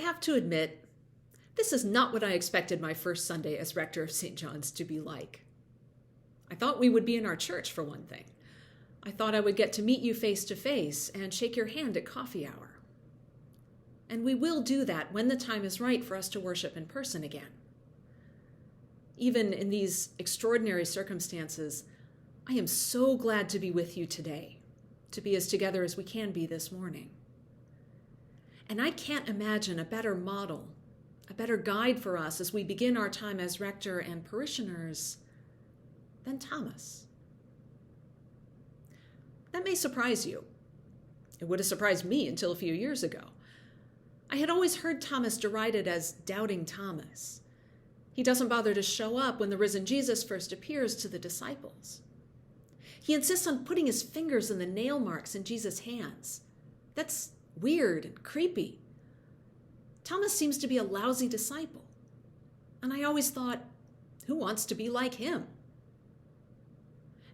have to admit, this is not what I expected my first Sunday as rector of St. John's to be like. I thought we would be in our church, for one thing. I thought I would get to meet you face to face and shake your hand at coffee hour. And we will do that when the time is right for us to worship in person again. Even in these extraordinary circumstances, I am so glad to be with you today, to be as together as we can be this morning. And I can't imagine a better model, a better guide for us as we begin our time as rector and parishioners than Thomas. That may surprise you. It would have surprised me until a few years ago. I had always heard Thomas derided as doubting Thomas. He doesn't bother to show up when the risen Jesus first appears to the disciples. He insists on putting his fingers in the nail marks in Jesus' hands. That's weird and creepy. Thomas seems to be a lousy disciple. And I always thought, who wants to be like him?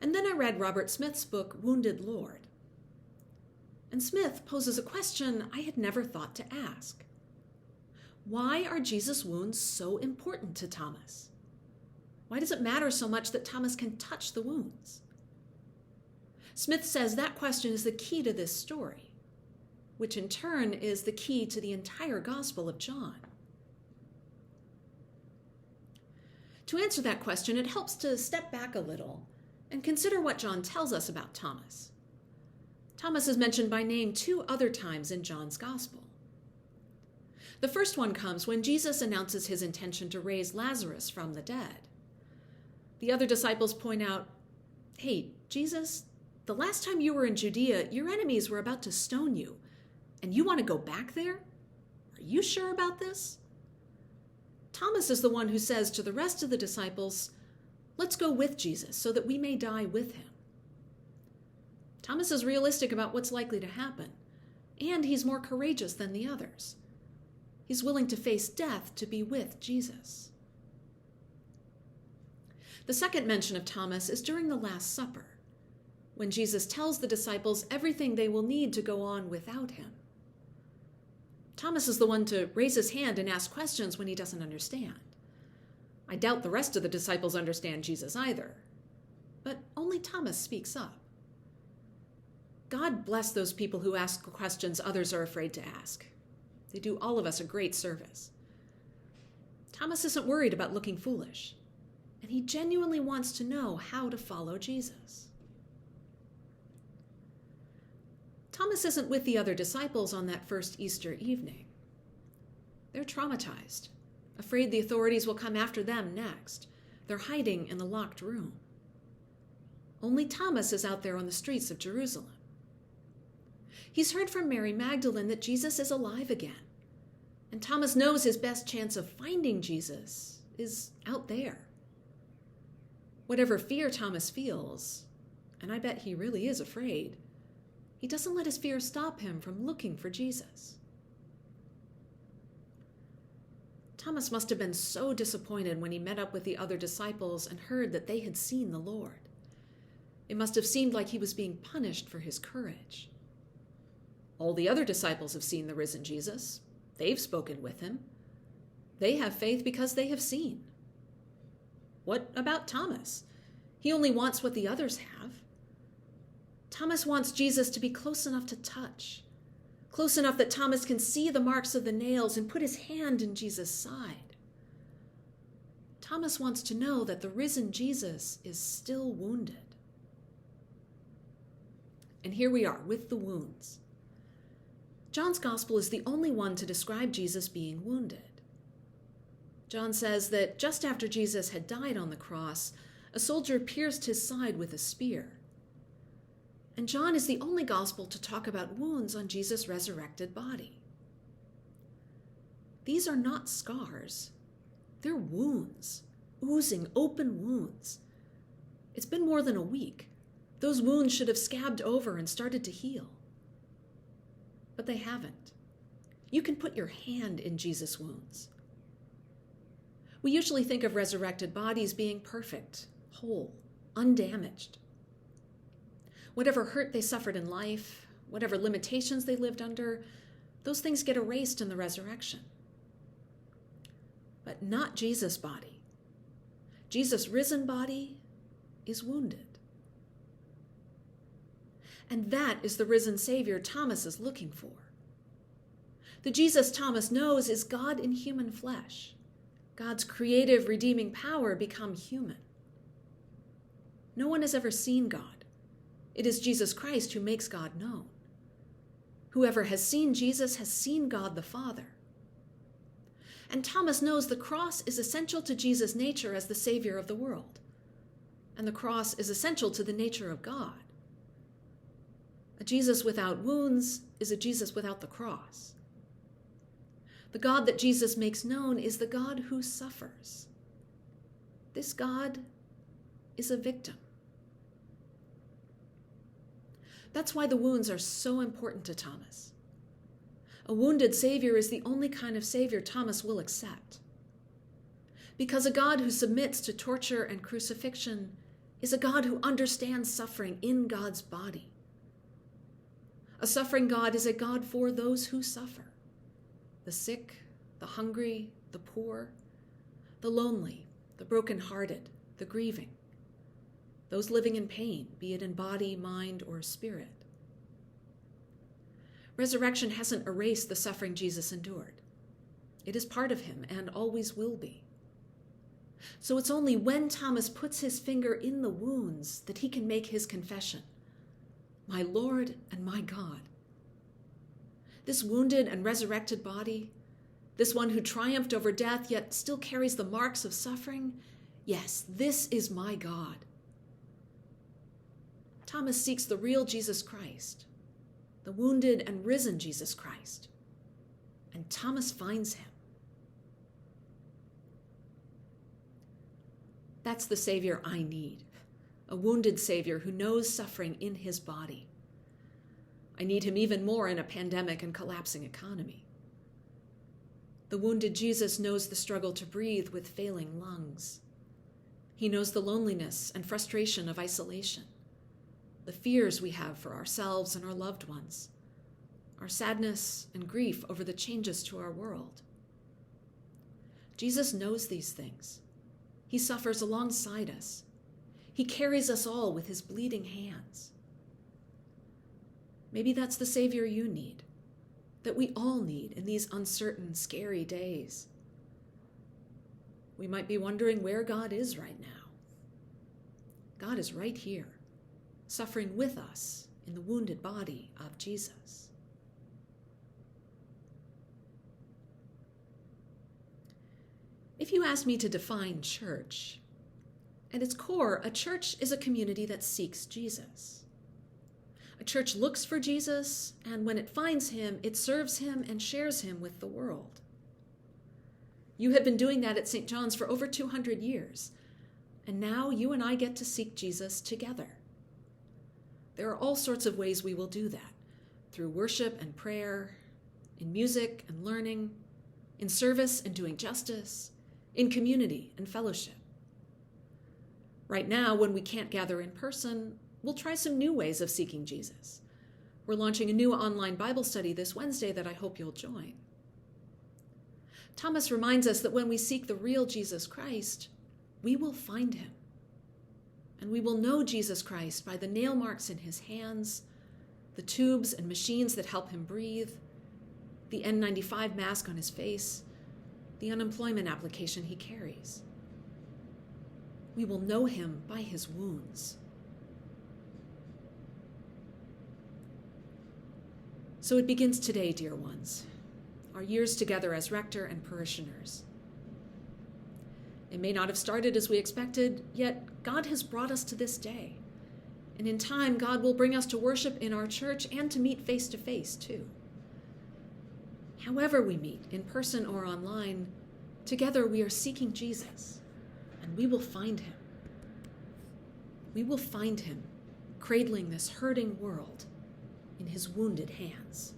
And then I read Robert Smith's book, Wounded Lord. And Smith poses a question I had never thought to ask. Why are Jesus' wounds so important to Thomas? Why does it matter so much that Thomas can touch the wounds? Smith says that question is the key to this story, which in turn is the key to the entire Gospel of John. To answer that question, it helps to step back a little and consider what John tells us about Thomas. Thomas is mentioned by name 2 other times in John's Gospel. The first one comes when Jesus announces his intention to raise Lazarus from the dead. The other disciples point out, hey, Jesus, the last time you were in Judea, your enemies were about to stone you, and you want to go back there? Are you sure about this? Thomas is the one who says to the rest of the disciples, let's go with Jesus so that we may die with him. Thomas is realistic about what's likely to happen, and he's more courageous than the others. He's willing to face death to be with Jesus. The second mention of Thomas is during the Last Supper, when Jesus tells the disciples everything they will need to go on without him. Thomas is the one to raise his hand and ask questions when he doesn't understand. I doubt the rest of the disciples understand Jesus either, but only Thomas speaks up. God bless those people who ask questions others are afraid to ask. They do all of us a great service. Thomas isn't worried about looking foolish, and he genuinely wants to know how to follow Jesus. Thomas isn't with the other disciples on that first Easter evening. They're traumatized, afraid the authorities will come after them next. They're hiding in a locked room. Only Thomas is out there on the streets of Jerusalem. He's heard from Mary Magdalene that Jesus is alive again, and Thomas knows his best chance of finding Jesus is out there. Whatever fear Thomas feels, and I bet he really is afraid, he doesn't let his fear stop him from looking for Jesus. Thomas must have been so disappointed when he met up with the other disciples and heard that they had seen the Lord. It must have seemed like he was being punished for his courage. All the other disciples have seen the risen Jesus. They've spoken with him. They have faith because they have seen. What about Thomas? He only wants what the others have. Thomas wants Jesus to be close enough to touch, close enough that Thomas can see the marks of the nails and put his hand in Jesus' side. Thomas wants to know that the risen Jesus is still wounded. And here we are with the wounds. John's gospel is the only one to describe Jesus being wounded. John says that just after Jesus had died on the cross, a soldier pierced his side with a spear. And John is the only gospel to talk about wounds on Jesus' resurrected body. These are not scars. They're wounds, oozing open wounds. It's been more than a week. Those wounds should have scabbed over and started to heal. But they haven't. You can put your hand in Jesus' wounds. We usually think of resurrected bodies being perfect, whole, undamaged. Whatever hurt they suffered in life, whatever limitations they lived under, those things get erased in the resurrection. but not Jesus' body. Jesus' risen body is wounded. And that is the risen Savior Thomas is looking for. The Jesus Thomas knows is God in human flesh, God's creative, redeeming power become human. No one has ever seen God. It is Jesus Christ who makes God known. Whoever has seen Jesus has seen God the Father. And Thomas knows the cross is essential to Jesus' nature as the Savior of the world. And the cross is essential to the nature of God. A Jesus without wounds is a Jesus without the cross. The God that Jesus makes known is the God who suffers. This God is a victim. That's why the wounds are so important to Thomas. A wounded Savior is the only kind of Savior Thomas will accept. Because a God who submits to torture and crucifixion is a God who understands suffering in God's body. A suffering God is a God for those who suffer. The sick, the hungry, the poor, the lonely, the brokenhearted, the grieving, those living in pain, be it in body, mind, or spirit. Resurrection hasn't erased the suffering Jesus endured. It is part of him and always will be. So it's only when Thomas puts his finger in the wounds that he can make his confession, "My Lord and my God." This wounded and resurrected body, this one who triumphed over death yet still carries the marks of suffering, yes, this is my God. Thomas seeks the real Jesus Christ, the wounded and risen Jesus Christ, and Thomas finds him. That's the Savior I need, a wounded Savior who knows suffering in his body. I need him even more in a pandemic and collapsing economy. The wounded Jesus knows the struggle to breathe with failing lungs. He knows the loneliness and frustration of isolation, the fears we have for ourselves and our loved ones, our sadness and grief over the changes to our world. Jesus knows these things. He suffers alongside us. He carries us all with his bleeding hands. Maybe that's the Savior you need, that we all need in these uncertain, scary days. We might be wondering where God is right now. God is right here, suffering with us in the wounded body of Jesus. If you ask me to define church, at its core, a church is a community that seeks Jesus. A church looks for Jesus, and when it finds him, it serves him and shares him with the world. You have been doing that at St. John's for over 200 years, and now you and I get to seek Jesus together. There are all sorts of ways we will do that, through worship and prayer, in music and learning, in service and doing justice, in community and fellowship. Right now, when we can't gather in person, we'll try some new ways of seeking Jesus. We're launching a new online Bible study this Wednesday that I hope you'll join. Thomas reminds us that when we seek the real Jesus Christ, we will find him. And we will know Jesus Christ by the nail marks in his hands, the tubes and machines that help him breathe, the N95 mask on his face, the unemployment application he carries. We will know him by his wounds. So it begins today, dear ones, our years together as rector and parishioners. It may not have started as we expected, yet God has brought us to this day. And in time, God will bring us to worship in our church and to meet face to face, too. However we meet, in person or online, together we are seeking Jesus, and we will find him. We will find him cradling this hurting world in his wounded hands.